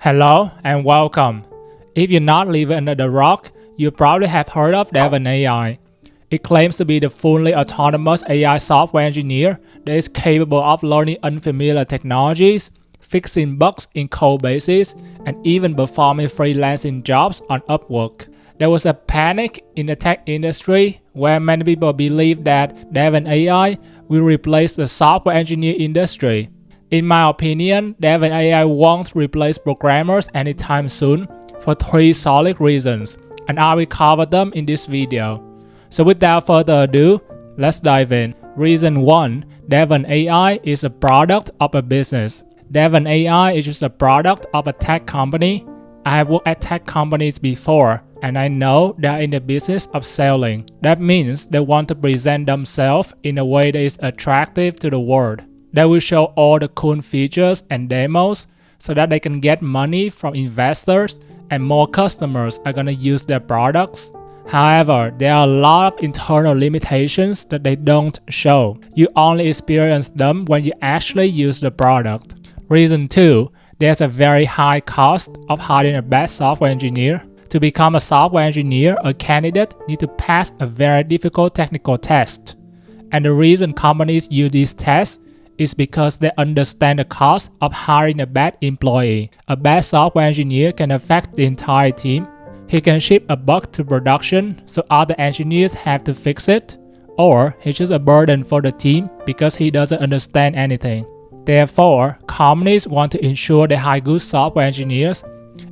Hello and welcome. If you're not living under the rock, you probably have heard of Devin AI. It claims to be the fully autonomous AI software engineer that is capable of learning unfamiliar technologies, fixing bugs in code bases, and even performing freelancing jobs on Upwork. There was a panic in the tech industry where many people believe that Devin AI will replace the software engineer industry. In my opinion, Devin AI won't replace programmers anytime soon for 3 solid reasons, and I will cover them in this video. So without further ado, let's dive in. Reason 1. Devin AI is a product of a business. Devin AI is just a product of a tech company. I have worked at tech companies before, and I know they are in the business of selling. That means they want to present themselves in a way that is attractive to the world. They will show all the cool features and demos so that they can get money from investors and more customers are gonna use their products. However, there are a lot of internal limitations that they don't show. You only experience them when you actually use the product. Reason 2. There's a very high cost of hiring a best software engineer. To become a software engineer, a candidate needs to pass a very difficult technical test. And the reason companies use these tests is because they understand the cost of hiring a bad employee. A bad software engineer can affect the entire team. He can ship a bug to production so other engineers have to fix it, or he's just a burden for the team because he doesn't understand anything. Therefore, companies want to ensure they hire good software engineers,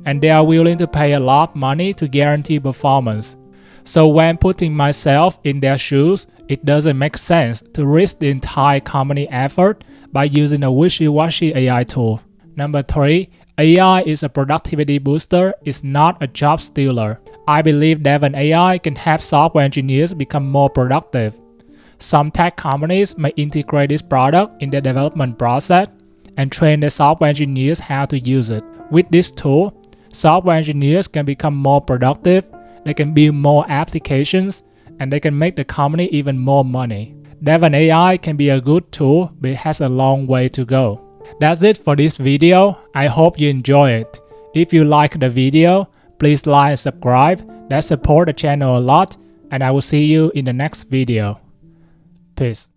and they are willing to pay a lot of money to guarantee performance. So when putting myself in their shoes, it doesn't make sense to risk the entire company effort by using a wishy-washy AI tool. Number 3. AI is a productivity booster, it's not a job stealer. I believe Devin AI can help software engineers become more productive. Some tech companies may integrate this product in their development process and train their software engineers how to use it. With this tool, software engineers can become more productive, they can build more applications, and they can make the company even more money. Devin AI can be a good tool, but it has a long way to go. That's it for this video. I hope you enjoy it. If you like the video, please like and subscribe. That supports the channel a lot, and I will see you in the next video. Peace.